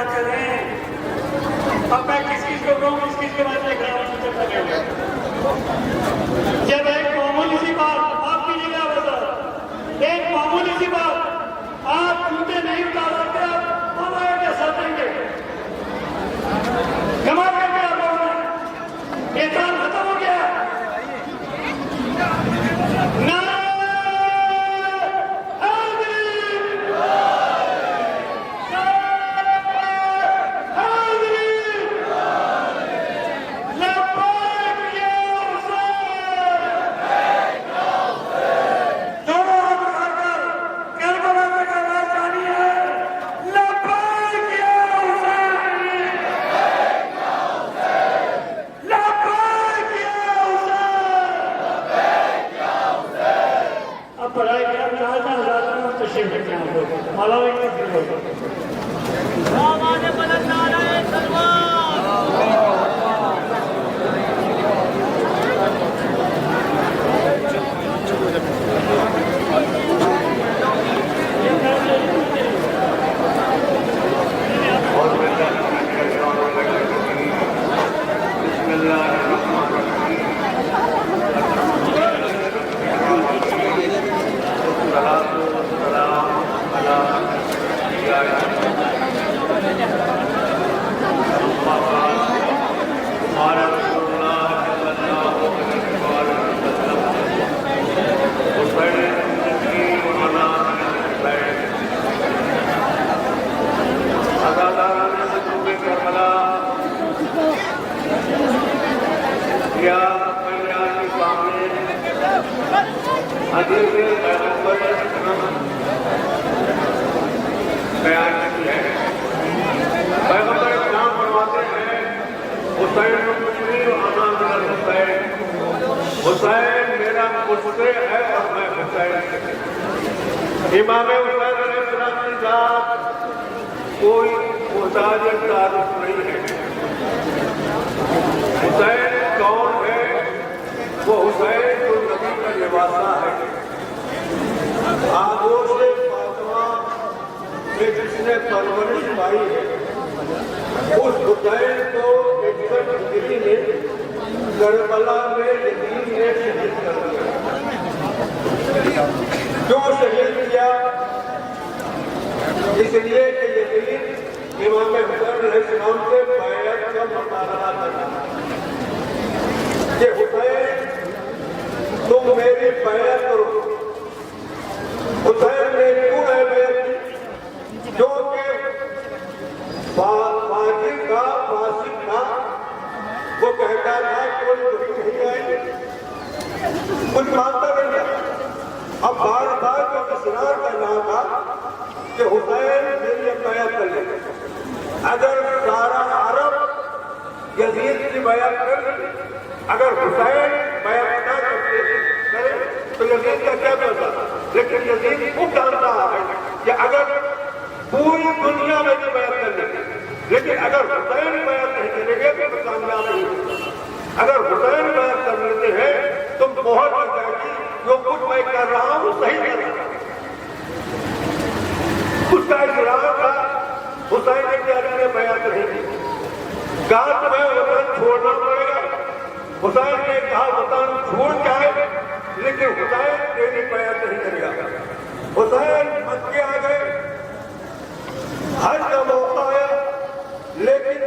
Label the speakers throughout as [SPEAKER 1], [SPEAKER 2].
[SPEAKER 1] بات کر رہے ہیں. اب میں کس چیز کو کہوں, کس چیز کے بارے میں کہہ رہا ہوں, جب ایک معمولی سی بات آپ کی جگہ بتا, ایک معمولی سی بات آپ جوتے نہیں اتار سکتے, آپ ہمارے کیسا دیں گے, جمع کر کے آپ بول رہے ہیں احترام ختم ہو گیا.
[SPEAKER 2] حسین میرا مجھے ہے اور میں حسین. امام حسین علیہ السلام کی ذات کوئی محتاج تعارف نہیں ہے. حسین کون ہے؟ وہ حسین جو نبی کا لباسہ ہے, آغوش فاطمہ میں جس نے پرورش پائی ہے, اس حسین کو 61 نے کربلا میں یزید نے شہید کر دیا. کیوں شہید کیا؟ اس لیے کہ یزید امام حسین علیہ السلام سے بیعت کا مطالبہ کرتا کہ حسین تم میری بیعت کرو. حسین نے کیوں ہے بیعت کی؟ کیونکہ فاجر کا فاسق تھا, وہ کہتا تھا کوئی نہیں آئے, کچھ مانتا نہیں تھا. اب بار بار جو اصرار کر رہا تھا کہ حسین میری بیعت کر لے. اگر سارا عرب یزید کی بیعت کر, اگر حسین بیعت نہ کرے تو یزید کا کیا کرتا؟ لیکن یزید خود جانتا ہے کہ اگر پوری دنیا میں بھی بیعت کر لے, لیکن اگر حسین بیعت نہیں کریں گے تو کامیاب نہیں ہوگا. اگر حسین بیعت کر لیتے ہیں تو مہر لگ جائے گی, جو کچھ میں کر رہا ہوں صحیح کر رہا ہوں. اس کا اقرار تھا. حسین نے کیا کہ بیعت نہیں کی, کہا تمہیں وطن چھوڑنا پڑے گا. حسین نے کہا وطن چھوڑ جائے, لیکن حسین تیری بیعت نہیں کرے گا. حسین مکے آ گئے, حج کا موقع آیا, لیکن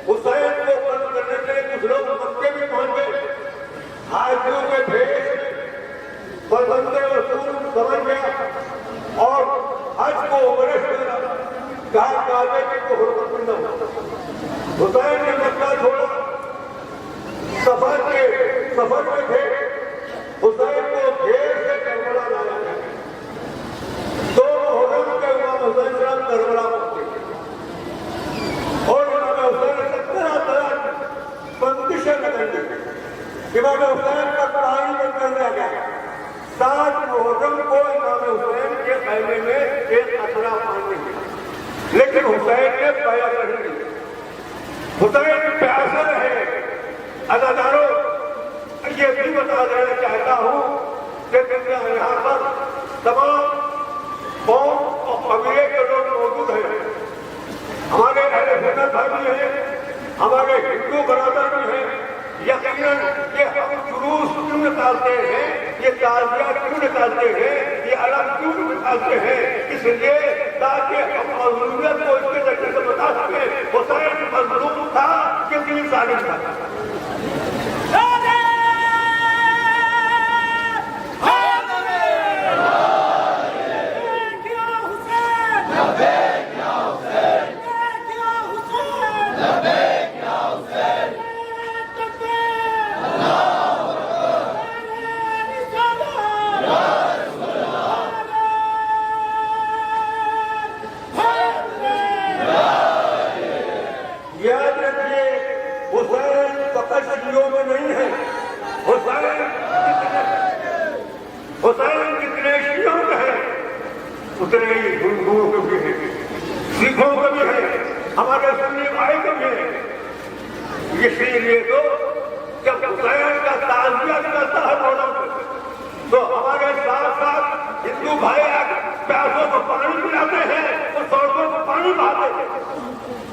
[SPEAKER 2] حسین کو بند کرنے کے لیے کچھ لوگ مکے بھی پہنچ گئے. حاجیوں کے بھیس بندے رسول سمجھ گیا اور حج کو عمرے سے کہا کعبے کو حرمت نہ ہو. حسین نے مکہ چھوڑا, سفر میں تھے. حسین کو گھیر سے کربلا لایا گیا. 2 محرم کے امام حسین صاحب کربلا پہنچے اور امام حسین سے طرح بندشیں لگائی گئی. امام حسین کا پڑھائی میں کر دیا گیا. 7 محرم کو امام حسین کے خیمے میں ایک اثرا پانی, لیکن حسین نے بیعت نہیں کی. حسین پیاسے رہے. عزاداروں, یہ بھی بتا دینا چاہتا ہوں کہ یہاں پر تمام قوم اور قبیلے کے لوگ موجود ہیں. ہمارے نکالتے ہیں، اس لیے تاکہ ہم مظلومیت کو اس کے ذریعے سے بتا سکیں حسین مظلوم تھا کہ دین ظالم تھا۔ یاد رکھیے حسین فقط شیعوں میں نہیں ہے، حسین جتنے شیعوں کا ہے اتنے ہی ہندوؤں کے بھی ہیں، سکھوں کے بھی ہیں، ہمارے سنی بھائی کے بھی ہیں۔ اسی لیے تو جب حسین کا تعزیہ کرتا ہے مولانا تو ہمارے ساتھ ساتھ ہندو بھائی پیاسوں کو پانی پلاتے ہیں اور سڑکوں کو پانی بہاتے ہیں۔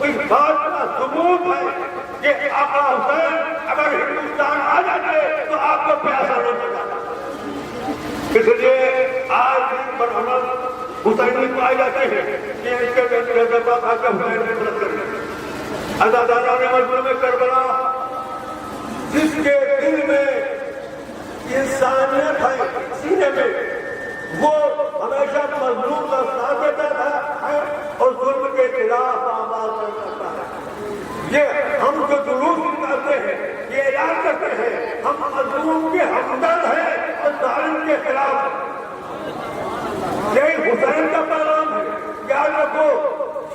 [SPEAKER 2] اس بات کا ثبوت ہے کہ آقا حسین اگر ہندوستان آ جاتے تو آپ کو پیاسا نہیں لگا۔ اس لیے آج دن پر ہم حسینی پائے جاتے ہیں کہ اس کے جذبہ تھا کہ حسین کی مدد کریں۔ عزاداران مظلوم کربلا جس کے دل میں انسانیت ہے سینے میں، وہ ہمیشہ مظلوم کا ساتھ دیتا ہے اور ظلم کے خلاف آواز کرتا ہے۔ یہ ہم جو جلوس نکالتے ہیں، یہ اعلان کرتے ہیں ہم مظلوم کے ہمدرد ہیں اور ظالم کے خلاف۔ یہی حسین کا پیغام ہے۔ یاد رکھو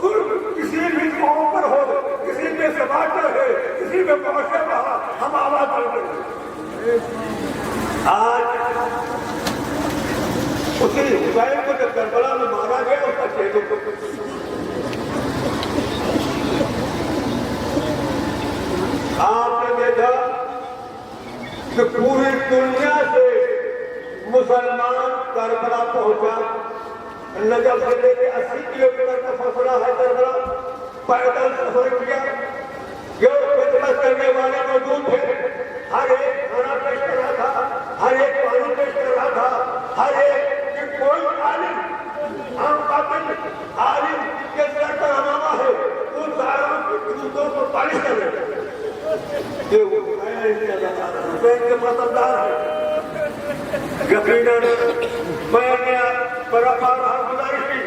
[SPEAKER 2] ظلم کسی بھی قوم پر ہو، کسی کے سماج پر ہے، کسی کے معاشرے پر ہم آواز کرتے ہیں۔ آج اسی حسین کو جب کربلا میں مارا گیا اس کا چہرے کو آپ نے دیکھا کہ پوری دنیا سے مسلمان کربلا پہنچا۔ نجف سے لے کے 80 کلومیٹر کا فاصلہ ہے کربلا، پیدل سفر کیا۔ جو خدمت کرنے والے موجود تھے، ہر ایک کھانا پیش کر رہا تھا، ہر ایک پانی پیش کر رہا تھا، ہر ایک کوئی عالم عام قاتل عالم کے سر پر امامہ ہے ان ساروں کی جوتوں کو پالش کر رہے ہیں۔ یہ حسین کے مطلبدار ہے۔ یقیناً میں نے برابر گزارش کی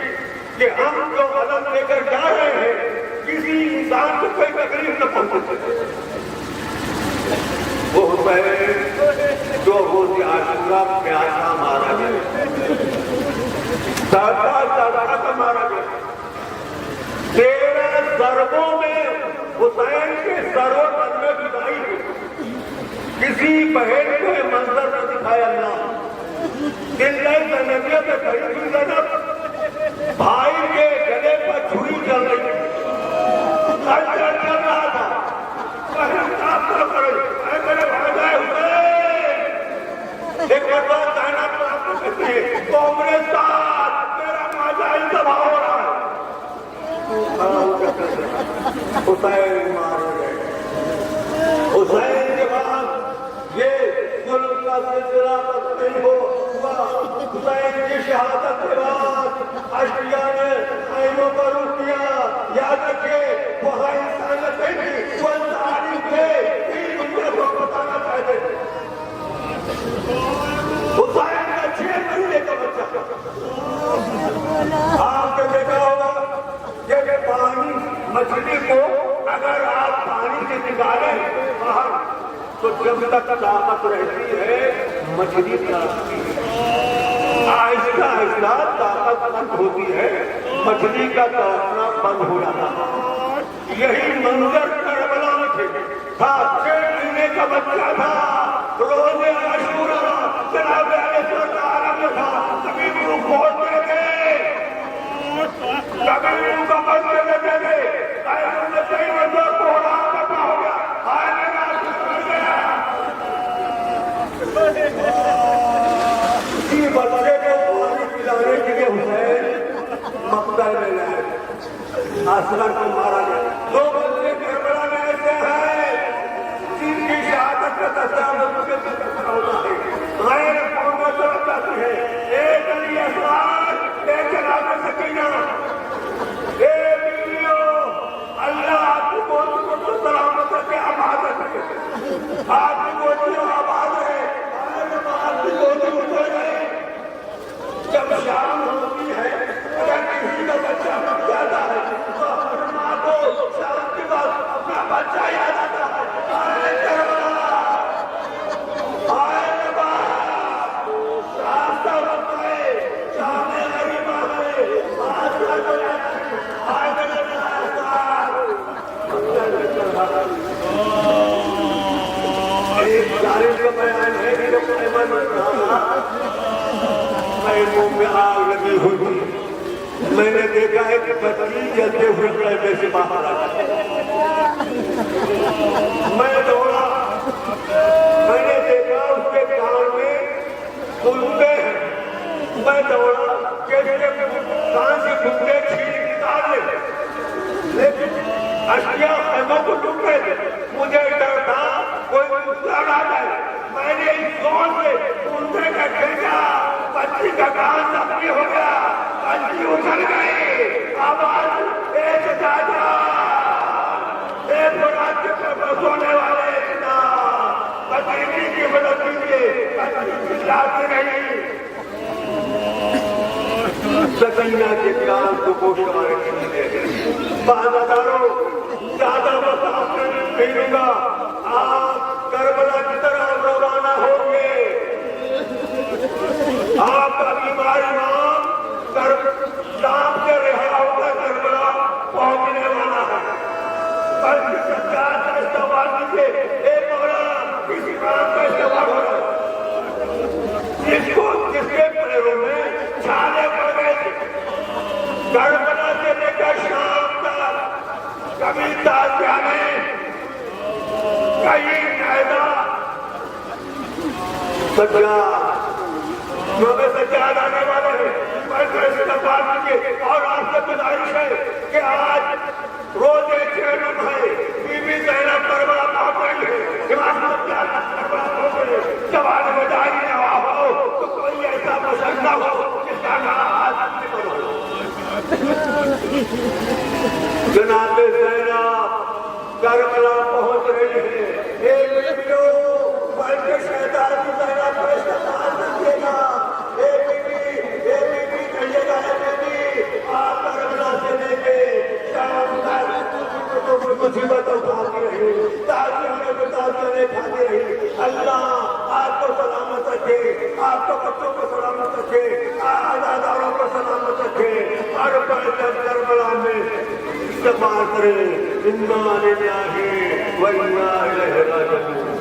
[SPEAKER 2] کہ ہم جو علم لے کر جا رہے ہیں کسی انسان کو کوئی تکلیف نہ پہنچے۔ وہ حسین جو روز عاشورہ میں آشا مارا گیا، سادہ کا مارا گیا، 13 ضربوں میں حسین کے سر و تن میں جدائی ہوئی۔ کسی بہن کو یہ منظر نہ دکھایا اللہ۔ دل زندگیوں میں کھڑی ہوئی زینب بھائی کے گلے پر چھری چل رہی تھی، چل رہا تھا۔ ایک بار کائنات پر آپ کو کہتے ہیں تو میرے ساتھ میرا ماجا انتباہ ہو رہا ہے۔ حسین مارے گئے۔ حسین کے بعد یہ ظلم کا سلسلہ نہیں ہوا۔ حسین کی شہادت کے بعد اشقیاء نے خیموں پر رخ کیا۔ یاد رکھے وہاں انسانیت نہیں تھی، وہ ظالم تھے، دنیا کو بتانا چاہتے تھے۔ حسین کا 6 مہینے کا بچہ آپ نے دیکھا ہوگا کہ پانی مچھلی کو اگر آپ پانی سے نکالیں باہر تو جب تک طاقت رہتی ہے مچھلی ترستی ہے، آہستہ آہستہ طاقت بند ہوتی ہے، مچھلی کا ترسنا بند ہو جاتا ہے۔ یہی منظر کربلا میں تھا۔ 6 مہینے کا بچہ تھا، روز عاشورہ جناب علیہ عالم میں تھا۔ کبھی بھی وہ کھولتے تھے، کبھی بھی ان کا بند کر دیتے تھے۔ صحیح منظر کو حرام کرنا ہو گیا، ہائے میرا مر گیا۔ اسی بچے کو پانی پلانے کے لیے حسین مقتل میں لائے، اصغر کو مارا گیا۔ 2 بچے کربلا میں ایسے ہیں جن کی شہادت کا تصور ہوتا ہے، غیر قوم میں طرف جاتی ہے۔ ایک علی اصغر لیکن آپ سکینہ اے بیویوں اللہ آپ کی موت کو سلامت رکھے آباد رکھے آپ کی موتیوں آباد ہے آپ کی موتی اٹھے گئے جب شام ہوتی ہے اگر کسی کا بچہ مر جاتا ہے تو ہر ماں کو شام کے بعد اپنا بچہ یاد آتا ہے آئے کربلا آئے نبات راستہ بتائے شام غریبہ ہے آسا کو آئے کربلا ایک ظالم کا بیان ہے کہ جب ایمن میں منہ میں آگ لگی ہوئی تھی میں نے دیکھا ہے کہ بچی جلتے ہوئے قیدے سے باہر آ گئی میں دوڑا میں نے دیکھا اس کے کان میں کلبے ہیں میں دوڑا کہ اس کے کان سے کلبے چھین نکال لے لیکن اشیاء خیموں کو ٹوٹ رہے تھے مجھے ڈر تھا کوئی مسئلہ نہ جائے میں نے اس زون سے کلبے کا کھینچا بچی کا کان زخمی ہو گیا بچی اچھل گئی آواز اے چچا اے برات کے سونے والے اتنا بچی کی مدد کیجیے بچی لاتی نہیں سکینہ کے کان کو گوشت مارے نہیں بہاداروں زیادہ وقت آپ نے نہیں لوں گا آپ کربلا کی طرح روانہ ہوں گے آپ کا بیمار امام شام سے رہا ہوگا کربلا پہنچنے والا ہے بس سرکار کا استعمال کیجیے اے مولانا اس کام کا استعمال ہو رہا جس کو جس کے پیروں میں چھالے پڑ گئے تھے کربلا سے لے کر شام تک کبھی تازیہ میں کئی قاعدہ سجاد مگر سجاد آنے والے ہیں میں سے دفعہ کیجیے اور آپ سے گزارش ہے کہ آج روزے چہرم ہے بی بی زینب کربلا پہنچ رہی ہے امام حسین کربلا پہنچ رہے ہیں جب آج بدائی نوا ہو تو کوئی ایسا پسند نہ ہو جس کا نام آج نہیں کرو جناب زینب کربلا پہنچ رہی ہے ایک بیویوں بلکہ شہدار کی زینب کو استعمال کیجیے گا اے بی بی کہیے گا اے بی بی آپ کربلا سے لے کے شام تک مصیبت اٹھاتی رہی تازیہ میں بتاتے کھاتے رہی اللہ آپ کو سلامت رکھے آپ کو بچوں کو سلامت رکھے آزاداروں کو سلامت رکھے ہر پل کربلا میں استعمال کرے انا للہ و انا الیہ راجعون